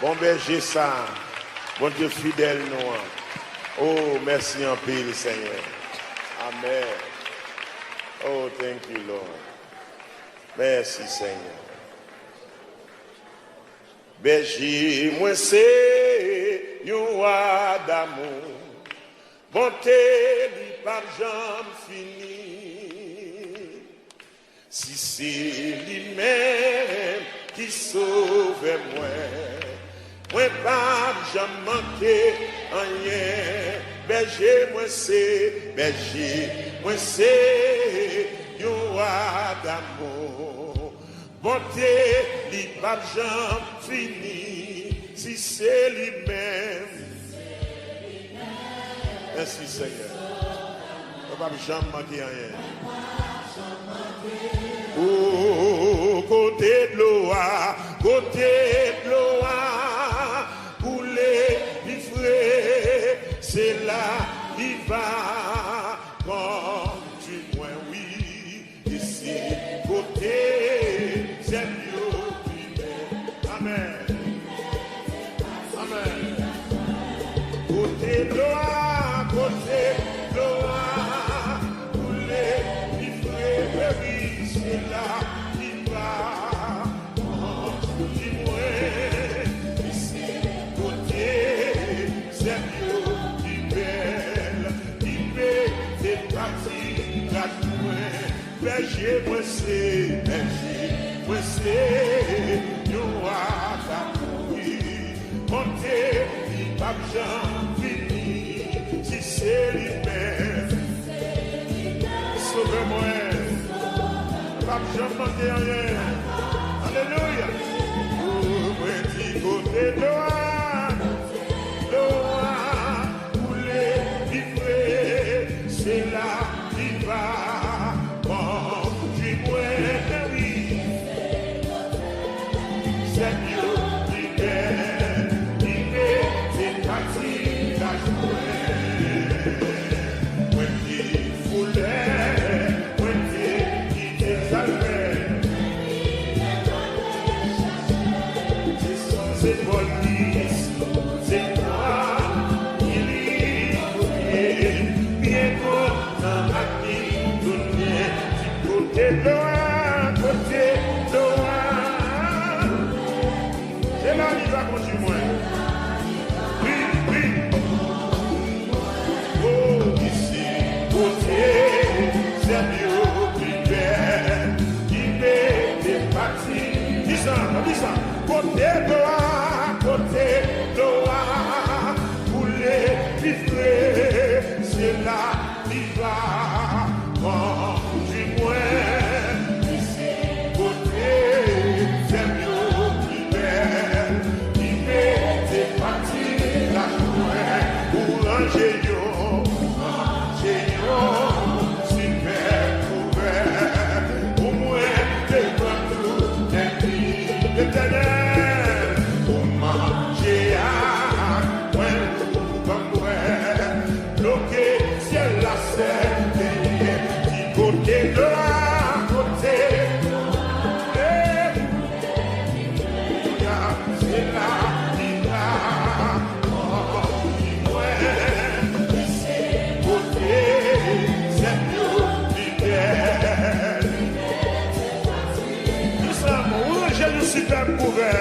Bon berger ça, bon Dieu fidèle nous. Oh, merci en pile, Seigneur. Amen. Oh, thank you, Lord. Merci, Seigneur. Berger, moi c'est yon roi d'amour. Bonté, li pas jamais fini. Si c'est lui-même qui sauve moi, moi pas jamais manqué rien. Berger, moi c'est yon roi d'amour. Bonté, li pas jamais fini. Si c'est lui-même. Merci Seigneur. On ne va jamais manquer rien. Oh, côté de l'eau, couler, vivre, c'est là, il va, quand tu moins oui, ici, côté, c'est mieux, amen, amen, côté de l'eau, c'est là qui va, dis-moi, ici, côté, c'est mieux, qui belle, c'est parti, la berger, moi c'est, nous à ta couille, monter, il va jamais finir, si c'est lui-même, sauve-moi. Jamais manqué rien. Alléluia. Petit côté loin, couler, vivre, c'est là qui va. Quand tu mueres, oui, c'est mieux, vivre, c'est parti, la journée. Petit foulet. C'est police, c'est toi, il est bien content à qui donner, du côté loin, c'est là qu'il va continuer. Oui. Oh, ici, côté, c'est mieux, plus belle, il est parti. Dis ça. Côté Loa, couler, vivre, c'est là qui va, quand tu moins, ici, côté, c'est mieux, plus belle, vivre, c'est parti, la journée, pour un géant, super couvert, pour moi, t'es pas tout, t'es dit, l'éternel. Super couvert.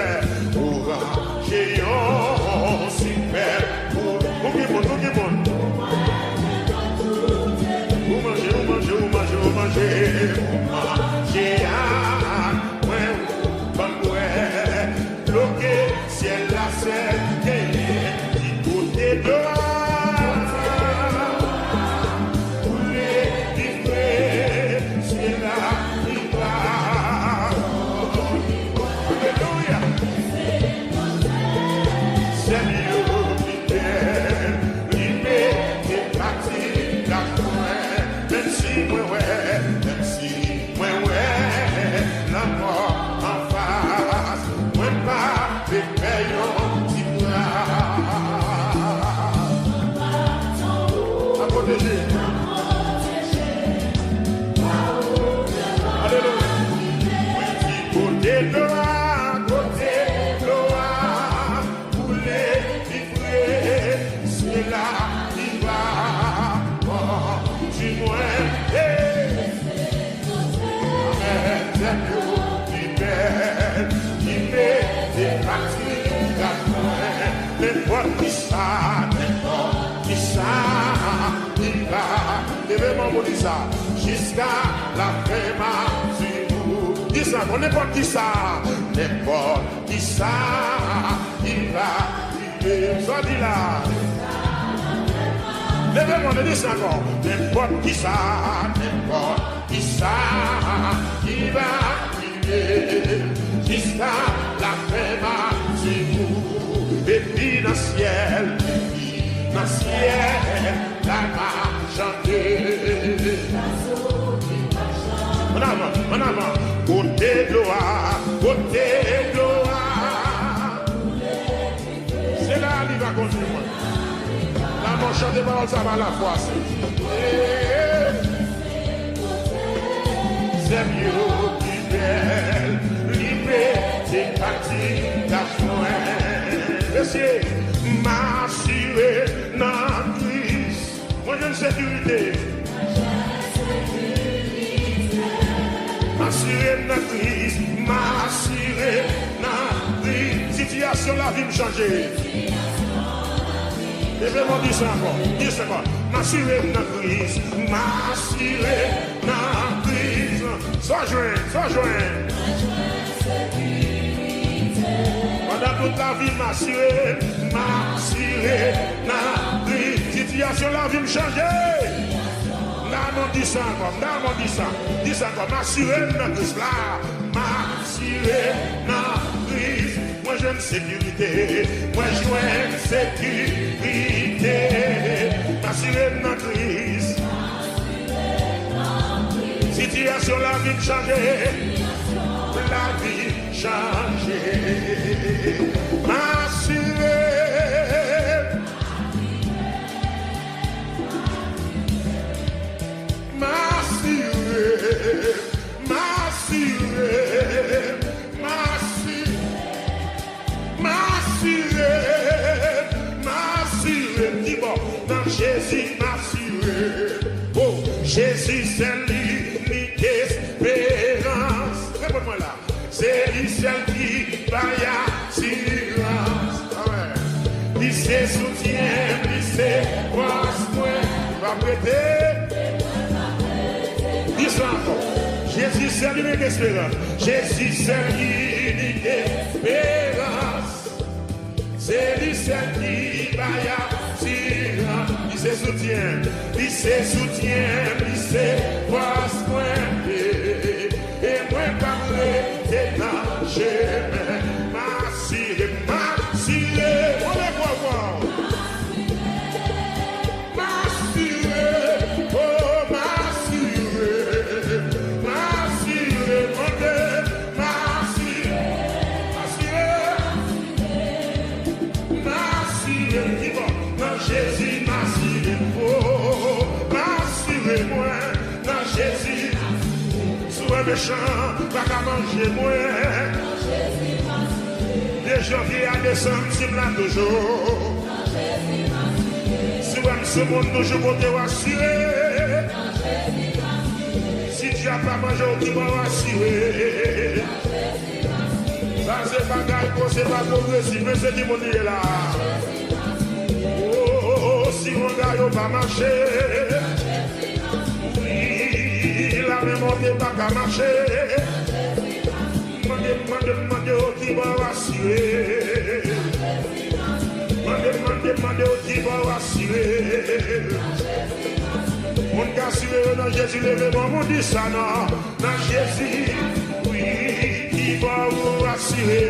ça. Jusqu'à la fin, si vous. Dis ça, on n'importe qui ça. N'importe qui ça. Il va vivre. Ça dit là. Levez-moi, ne dis ça encore. N'importe qui ça. N'importe qui ça. Il va vivre. Jusqu'à la fin, si vous. Et puis dans le ciel. Dans le ciel. La va chanter. En avant, côté gloire, côté gloire. C'est là qu'il va continuer. Là, mon chant de parole, ça va à la fois. C'est mieux qui belle, liberté, partie, la joie. Monsieur, m'assurer dans Christ. Moi, j'ai une sécurité. M'assurer dans Christ, m'assurer dans Christ. Situation la vie me changer. Et je vais vous dire ça encore. Dis ça encore. M'assurer dans Christ, m'assurer dans Christ. Sois joint. Pendant toute la vie, m'assurer dans Christ. Situation la vie me changer. Là, on dit ça encore, dis ça encore, m'assurer dans Christ là, m'assurer dans Christ, moi j'ai une sécurité, m'assurer dans Christ, situation la vie changer, m'assurer. Jésus m'assuré. Oh, Jésus c'est l'unique espérance. Réponds-moi là. C'est lui seul qui va y assurance. Ah ouais. Il se soutient, il se croise moi. Il va prêter. Dis ça encore. Jésus c'est l'unique espérance. Jésus c'est l'unique espérance. C'est lui seul qui va y assurance. Il se soutient, il se passe moi et moi parler et nager, m'assurer, on est quoi, m'assurer, oh m'assurer, mon Dieu, m'assurer, qui va dans Jésus. Moi dans Jésus, sous un méchant, pas qu'à manger moi. Les gens qui à descendre, c'est là toujours. Si vous ce monde toujours pour te rassurer. Si tu n'as pas mangé, tu vas rassurer. Ça c'est pas grave, c'est pas progressif, mais c'est du monde qui est là. Oh, si on ne va pas marcher. La même on pas qu'à marcher. Demandez qui va rassurer. Demandez qui va rassurer. On t'a assuré dans Jésus, levez-moi, on dit ça non. Dans Jésus, oui, qui va vous rassurer.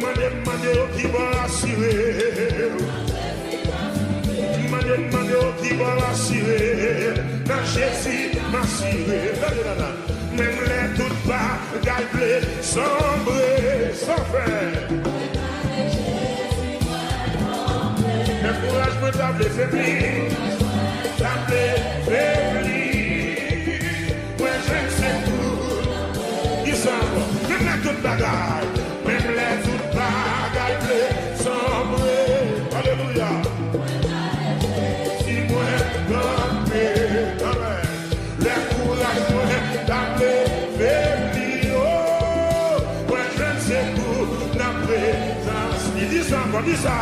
Demandez qui va rassurer. Demandez qui va rassurer. Dans Jésus, m'assurer. Même les toutes pas, gagner, sombrer, sans faire. Le courage me table faibli. Table faibli. Ouais, je ne sais tout. Ils sont, même les toutes bagailles. Même les toutes bagailles, sombrer. Alléluia. Dis ça,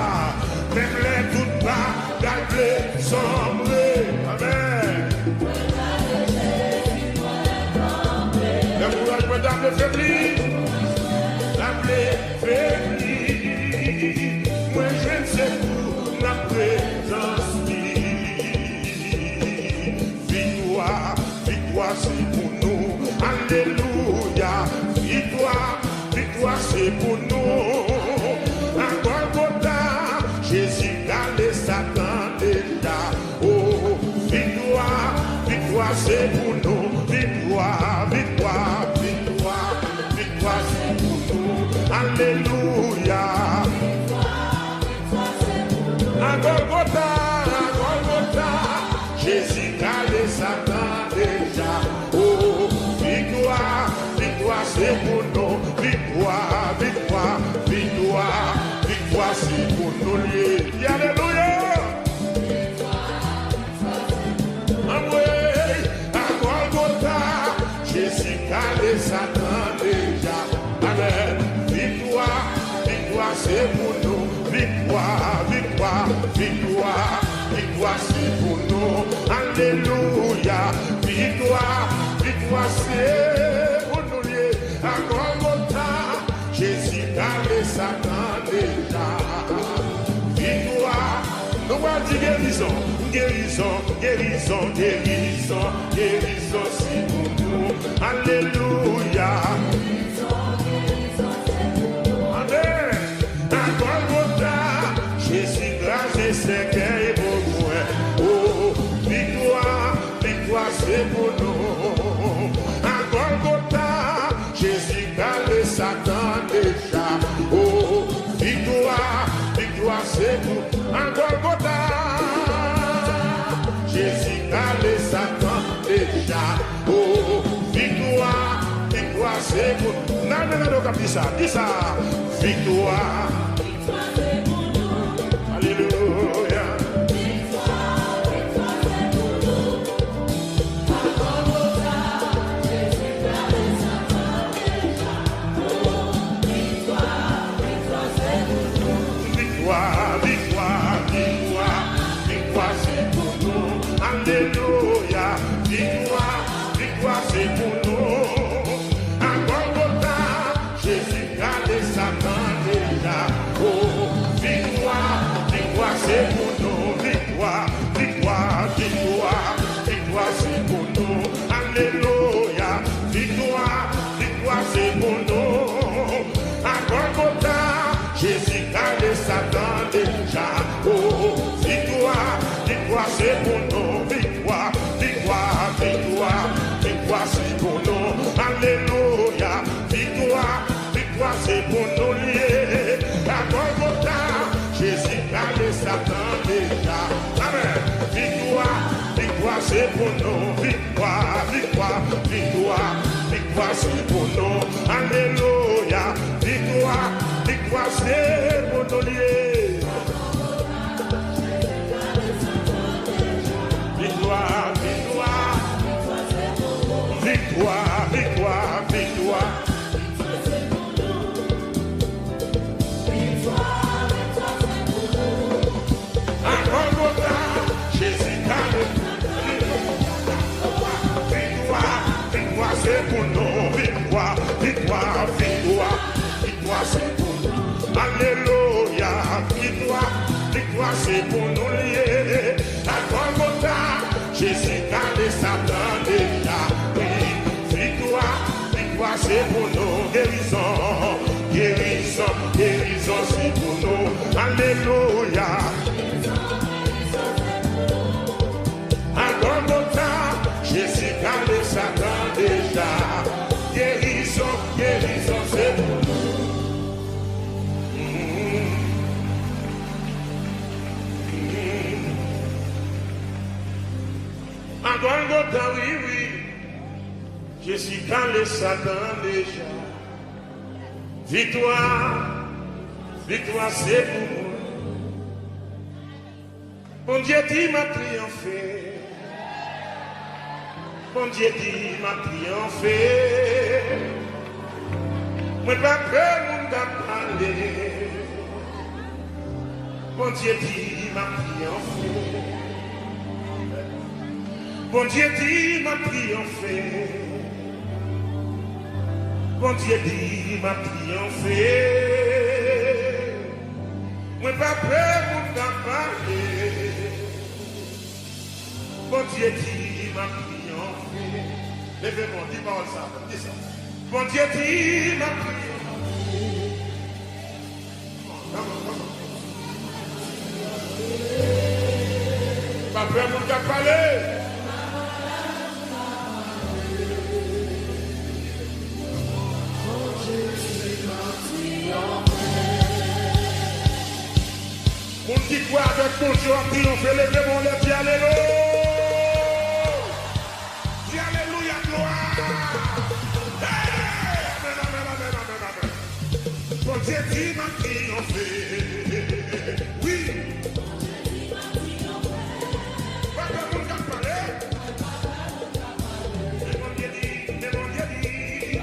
même les toutes bagailles sombrées. Amen. Le courage, madame, de faiblir. L'appeler faiblir. Moi, je ne sais où la présence. Victoire, victoire, c'est pour nous. Alléluia. Victoire, victoire, c'est pour nous. À Golgotha, Jésus gardait Satan déjà. Oh, victoire, victoire, c'est pour nous. Victoire, victoire, victoire, victoire, c'est pour nous. Alléluia. À Golgotha, Jésus gardait Satan déjà. Oh, victoire, victoire, c'est pour nous. Victoire, victoire, victoire, victoire, c'est pour nous. Alléluia. Jésus gardait Satan déjà. Amen. Victoire, victoire, c'est pour nous. Victoire, victoire, victoire, victoire, c'est pour nous. Alléluia. Victoire, victoire, c'est pour nous. À Golgotha, Jésus gardait Satan déjà. Victoire, nous allons dire guérison, guérison, guérison, guérison, guérison, c'est pour nous. Alléluia. Amen. À Golgotha, Jésus grâce c'est qu'il est pour moi. Oh, victoire, victoire, c'est pour nous. À Golgotha, Jésus garde Satan déjà. Oh, victoire, victoire, c'est pour nous. À Golgotha, Jésus garde Satan déjà. Oh, victoire, victoire, c'est pour nous. Non, non, non, non, dis ça, dis ça. Victoire, victoire, c'est pour nous. Alléluia. Victoire, victoire, c'est pour nous. À Golgotha, Jésus garde Satan déjà. Oh, victoire, victoire, c'est pour nous. Victoire, victoire, victoire, victoire, c'est pour nous. Alléluia. Victoire, victoire, c'est pour nous. À Golgotha, Jésus garde Satan déjà. Oh, victoire, victoire, c'est pour nous. Victoire, victoire, victoire, victoire, c'est pour nous. Alléluia. Victoire, victoire, c'est pour nous. À Golgotha, Jésus garde Satan déjà. Oh, victoire, victoire, c'est pour nous. Victoire, victoire, victoire, victoire, c'est pour nous. Alléluia. Victoire, victoire, c'est pour nous liés. À Golgotha, Jésus garde Satan déjà. Amen. Victoire, victoire, c'est pour nous. Victoire, victoire, victoire, victoire, c'est pour nous. Alléluia. Victoire, victoire, c'est pour nous liés. Victoire, victoire, victoire, victoire, victoire. À Golgotha, Jésus garde. Victoire, victoire, c'est pour nous. Victoire, victoire, victoire, victoire, c'est pour nous. Alléluia. Victoire, victoire, c'est pour nous liés. À Golgotha, Jésus garde Satan déjà. Oui, victoire, victoire, c'est pour nous. Guérison, guérison, guérison, c'est pour nous. Alléluia. À Golgotha, Jésus garde Satan déjà. Guérison, guérison, c'est pour nous. À Golgotha, oui, oui, Jésus garde Satan déjà. Victoire, victoire, c'est pour moi. Bon Dieu dit m'a triomphé. Bon Dieu dit m'a triomphé. Moi pas peur, mon gars parler. Bon Dieu dit m'a triomphé. Bon Dieu dit m'a triomphé. Bon Dieu dit m'a triomphé. Moi pas peur pour t'en parler. Bon Dieu dit m'a triomphé. Levez-moi, dis-moi ça, dis ça. Bon Dieu dit m'a triomphé. Pas peur pour t'en parler. On dit quoi avec mon Dieu a triomphé, levez-moi les pieds, alléluia. Dis alléluia, gloire. Hey, amen, amen, amen, amen, amen. Mon Dieu dit m'a triomphé. Oui. Pas de monde qui a parlé. Mais mon Dieu dit, mais mon Dieu dit.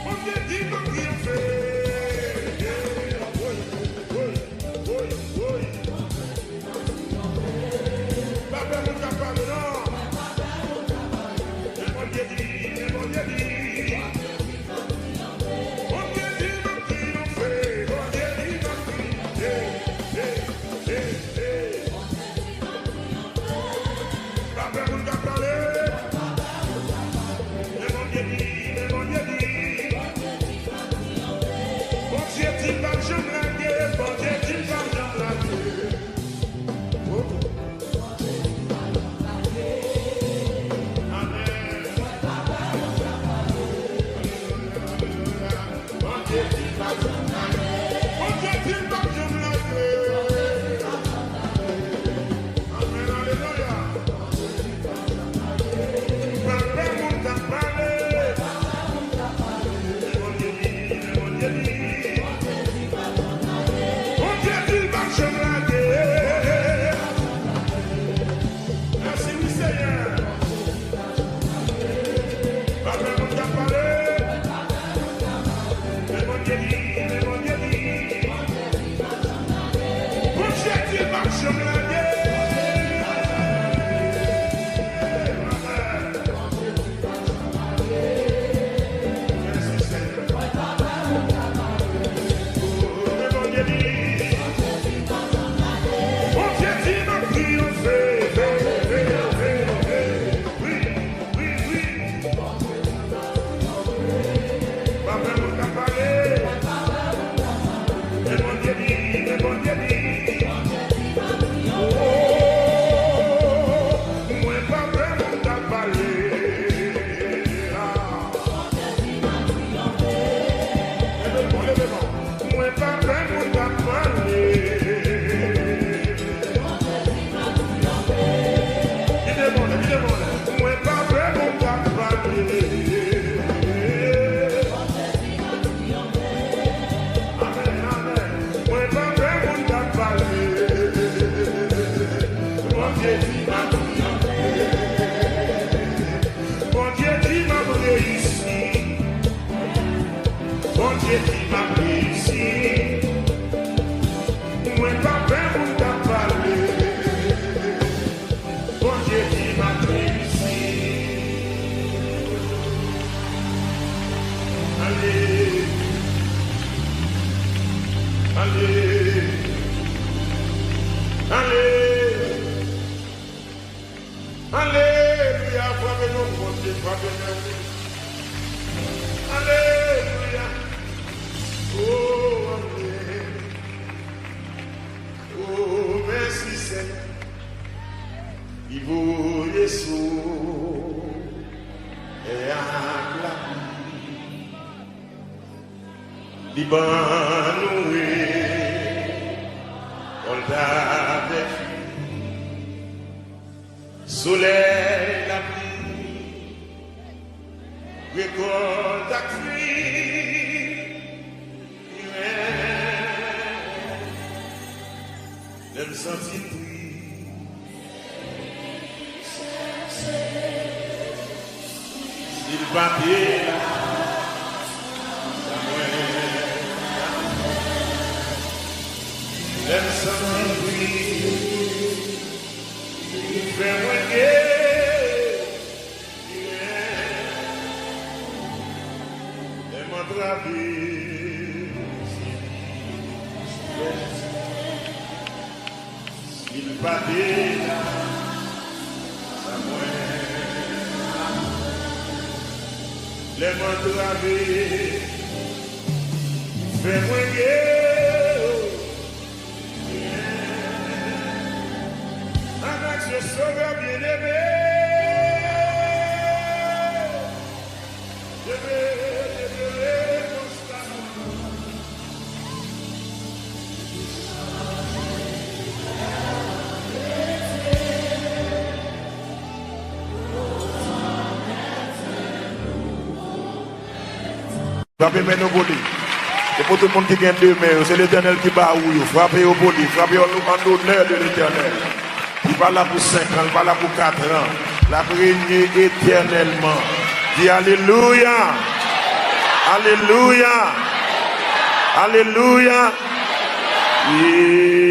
Mon Dieu dit m'a triomphé. Alléluia. Oh, Alléluia. Oh, merci Seigneur. Il vous Jésus et acclamé. Libanoué, on l'avait vu. Soleil, la pluie, récolte à fruits. L'aime sentir bruit. Il battait là. L'aime sentir bruit. Il fait moins m'entraver. Il va déjà à moi. Les m'entraver. Fais-moi avec ce sauveur bien-aimé. Je vais constamment. Frappez mes nos body. Et pour tout le monde qui gagne deux mains, c'est l'Éternel qui bat ou frappez au body, frappez en l'honneur de l'Éternel. Il va là pour 5 ans, il va là pour 4 ans. La régner éternellement. Dis Alléluia. Alléluia. Alléluia.